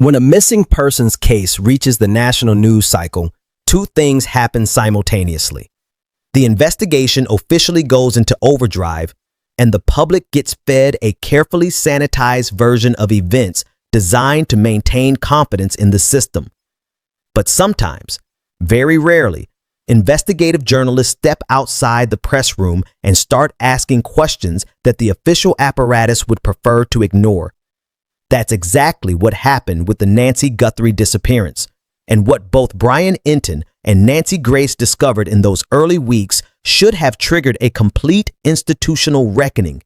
When a missing persons case reaches the national news cycle, two things happen simultaneously. The investigation officially goes into overdrive, and the public gets fed a carefully sanitized version of events designed to maintain confidence in the system. But sometimes, very rarely, investigative journalists step outside the press room and start asking questions that the official apparatus would prefer to ignore. That's exactly what happened with the Nancy Guthrie disappearance, and what both Brian Entin and Nancy Grace discovered in those early weeks should have triggered a complete institutional reckoning.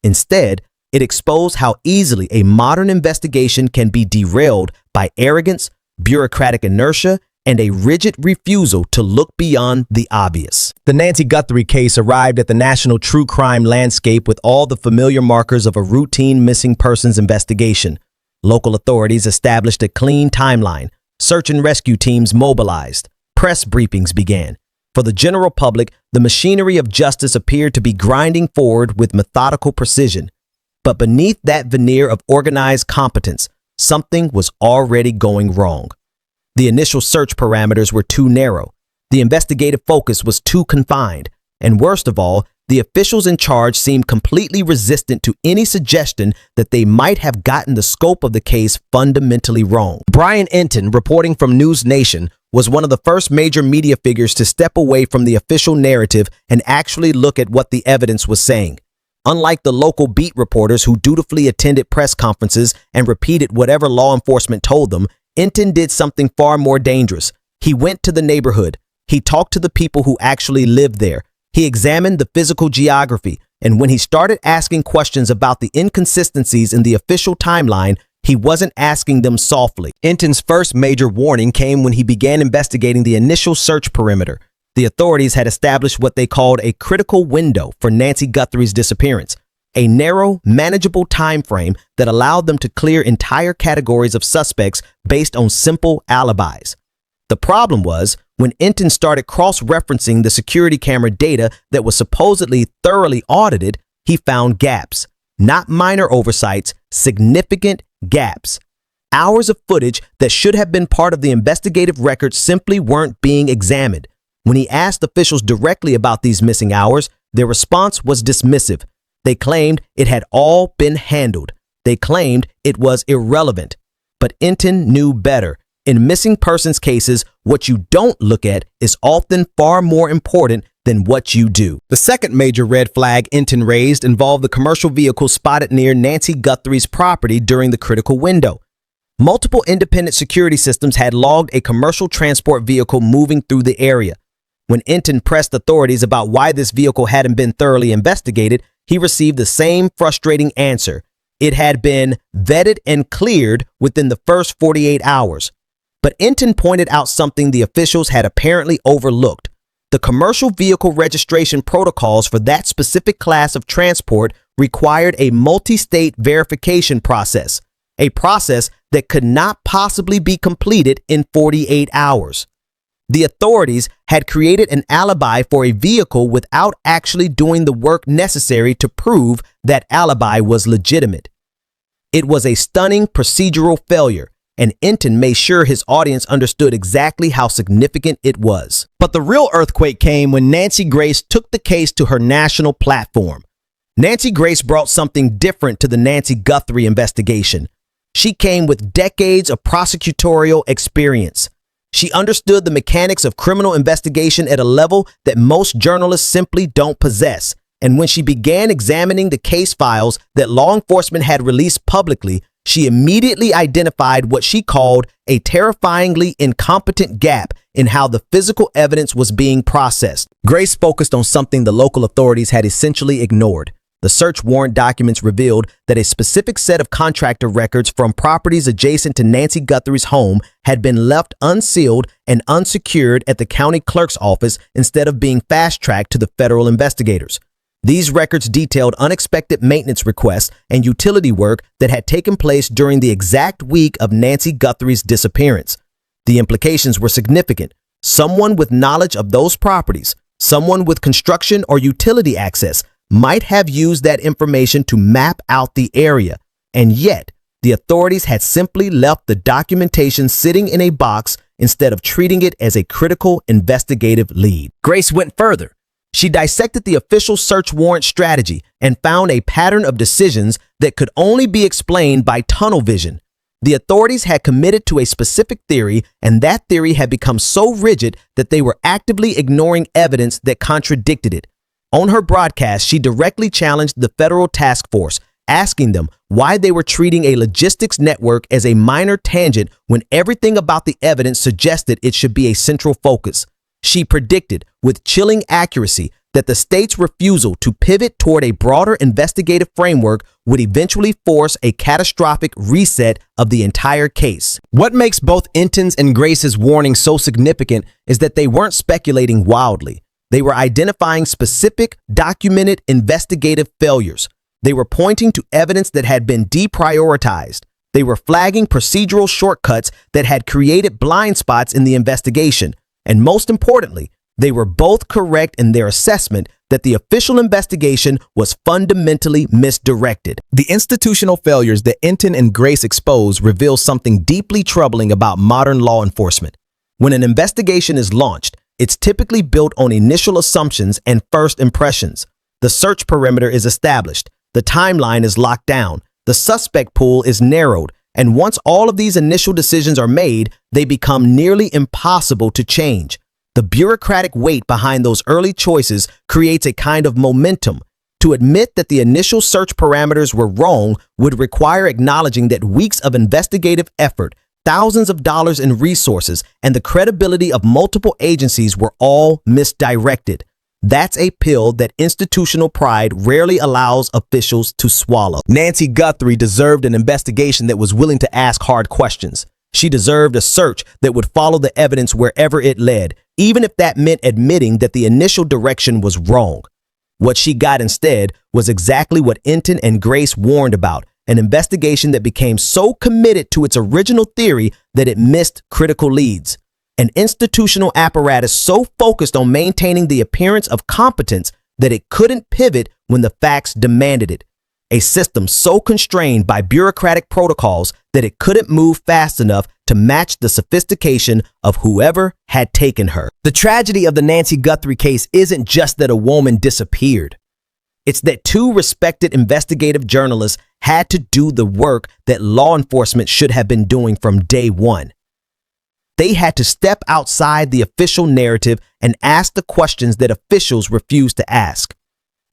Instead, it exposed how easily a modern investigation can be derailed by arrogance, bureaucratic inertia, and a rigid refusal to look beyond the obvious. The Nancy Guthrie case arrived at the national true crime landscape with all the familiar markers of a routine missing persons investigation. Local authorities established a clean timeline. Search and rescue teams mobilized. Press briefings began. For the general public, the machinery of justice appeared to be grinding forward with methodical precision. But beneath that veneer of organized competence, something was already going wrong. The initial search parameters were too narrow. The investigative focus was too confined. And worst of all, the officials in charge seemed completely resistant to any suggestion that they might have gotten the scope of the case fundamentally wrong. Brian Entin, reporting from NewsNation, was one of the first major media figures to step away from the official narrative and actually look at what the evidence was saying. Unlike the local beat reporters who dutifully attended press conferences and repeated whatever law enforcement told them, Entin did something far more dangerous. He went to the neighborhood. He talked to the people who actually lived there. He examined the physical geography, and when he started asking questions about the inconsistencies in the official timeline, he wasn't asking them softly. Entin's first major warning came when he began investigating the initial search perimeter. The authorities had established what they called a critical window for Nancy Guthrie's disappearance, a narrow, manageable time frame that allowed them to clear entire categories of suspects based on simple alibis. The problem was, when Entin started cross-referencing the security camera data that was supposedly thoroughly audited, he found gaps. Not minor oversights, significant gaps. Hours of footage that should have been part of the investigative record simply weren't being examined. When he asked officials directly about these missing hours, their response was dismissive. They claimed it had all been handled. They claimed it was irrelevant. But Entin knew better. In missing persons cases, what you don't look at is often far more important than what you do. The second major red flag Entin raised involved the commercial vehicle spotted near Nancy Guthrie's property during the critical window. Multiple independent security systems had logged a commercial transport vehicle moving through the area. When Entin pressed authorities about why this vehicle hadn't been thoroughly investigated, he received the same frustrating answer. It had been vetted and cleared within the first 48 hours. But Entin pointed out something the officials had apparently overlooked. The commercial vehicle registration protocols for that specific class of transport required a multi-state verification process, a process that could not possibly be completed in 48 hours. The authorities had created an alibi for a vehicle without actually doing the work necessary to prove that alibi was legitimate. It was a stunning procedural failure, and Entin made sure his audience understood exactly how significant it was. But the real earthquake came when Nancy Grace took the case to her national platform. Nancy Grace brought something different to the Nancy Guthrie investigation. She came with decades of prosecutorial experience. She understood the mechanics of criminal investigation at a level that most journalists simply don't possess. And when she began examining the case files that law enforcement had released publicly, she immediately identified what she called a terrifyingly incompetent gap in how the physical evidence was being processed. Grace focused on something the local authorities had essentially ignored. The search warrant documents revealed that a specific set of contractor records from properties adjacent to Nancy Guthrie's home had been left unsealed and unsecured at the county clerk's office instead of being fast-tracked to the federal investigators. These records detailed unexpected maintenance requests and utility work that had taken place during the exact week of Nancy Guthrie's disappearance. The implications were significant. Someone with knowledge of those properties, someone with construction or utility access, might have used that information to map out the area. And yet, The authorities had simply left the documentation sitting in a box instead of treating it as a critical investigative lead. Grace went further. She dissected the official search warrant strategy and found a pattern of decisions that could only be explained by tunnel vision. The authorities had committed to a specific theory, and that theory had become so rigid that they were actively ignoring evidence that contradicted it. On her broadcast, she directly challenged the federal task force, asking them why they were treating a logistics network as a minor tangent when everything about the evidence suggested it should be a central focus. She predicted, with chilling accuracy, that the state's refusal to pivot toward a broader investigative framework would eventually force a catastrophic reset of the entire case. What makes both Entin's and Grace's warnings so significant is that they weren't speculating wildly. They were identifying specific, documented investigative failures. They were pointing to evidence that had been deprioritized. They were flagging procedural shortcuts that had created blind spots in the investigation. And most importantly, they were both correct in their assessment that the official investigation was fundamentally misdirected. The institutional failures that Entin and Grace exposed reveal something deeply troubling about modern law enforcement. When an investigation is launched, it's typically built on initial assumptions and first impressions. The search perimeter is established. The timeline is locked down. The suspect pool is narrowed. And once all of these initial decisions are made, they become nearly impossible to change. The bureaucratic weight behind those early choices creates a kind of momentum. To admit that the initial search parameters were wrong would require acknowledging that weeks of investigative effort, thousands of dollars in resources, and the credibility of multiple agencies were all misdirected. That's a pill that institutional pride rarely allows officials to swallow. Nancy Guthrie deserved an investigation that was willing to ask hard questions. She deserved a search that would follow the evidence wherever it led, even if that meant admitting that the initial direction was wrong. What she got instead was exactly what Entin and Grace warned about, an investigation that became so committed to its original theory that it missed critical leads. An institutional apparatus so focused on maintaining the appearance of competence that it couldn't pivot when the facts demanded it. A system so constrained by bureaucratic protocols that it couldn't move fast enough to match the sophistication of whoever had taken her. The tragedy of the Nancy Guthrie case isn't just that a woman disappeared. It's that two respected investigative journalists had to do the work that law enforcement should have been doing from day one. They had to step outside the official narrative and ask the questions that officials refused to ask.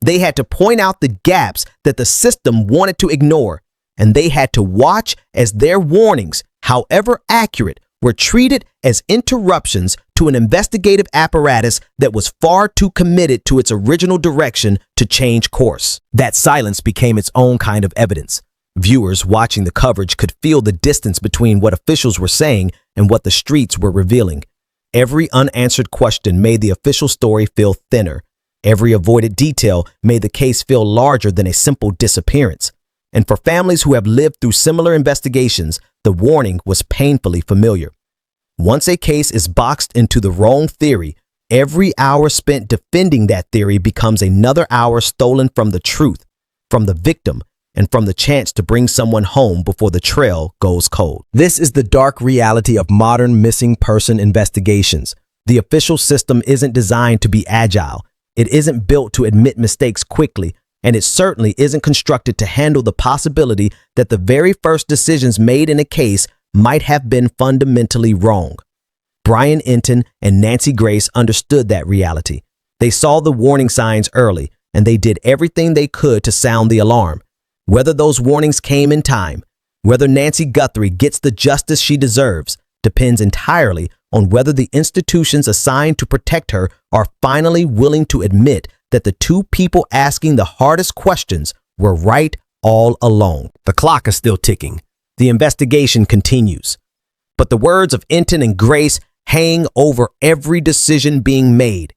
They had to point out the gaps that the system wanted to ignore, and they had to watch as their warnings, however accurate, were treated as interruptions to an investigative apparatus that was far too committed to its original direction to change course. That silence became its own kind of evidence. Viewers watching the coverage could feel the distance between what officials were saying and what the streets were revealing. Every unanswered question made the official story feel thinner. Every avoided detail made the case feel larger than a simple disappearance. And for families who have lived through similar investigations, the warning was painfully familiar. Once a case is boxed into the wrong theory, every hour spent defending that theory becomes another hour stolen from the truth, from the victim, and from the chance to bring someone home before the trail goes cold. This is the dark reality of modern missing person investigations. The official system isn't designed to be agile. It isn't built to admit mistakes quickly, and it certainly isn't constructed to handle the possibility that the very first decisions made in a case might have been fundamentally wrong. Brian Entin and Nancy Grace understood that reality. They saw the warning signs early, and they did everything they could to sound the alarm. Whether those warnings came in time, whether Nancy Guthrie gets the justice she deserves, depends entirely on whether the institutions assigned to protect her are finally willing to admit that the two people asking the hardest questions were right all along. The clock is still ticking. The investigation continues. But the words of Entin and Grace hang over every decision being made.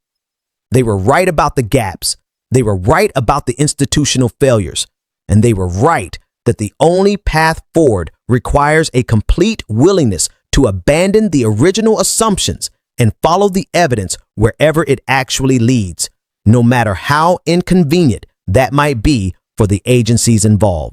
They were right about the gaps. They were right about the institutional failures. And they were right that the only path forward requires a complete willingness to abandon the original assumptions and follow the evidence wherever it actually leads, no matter how inconvenient that might be for the agencies involved.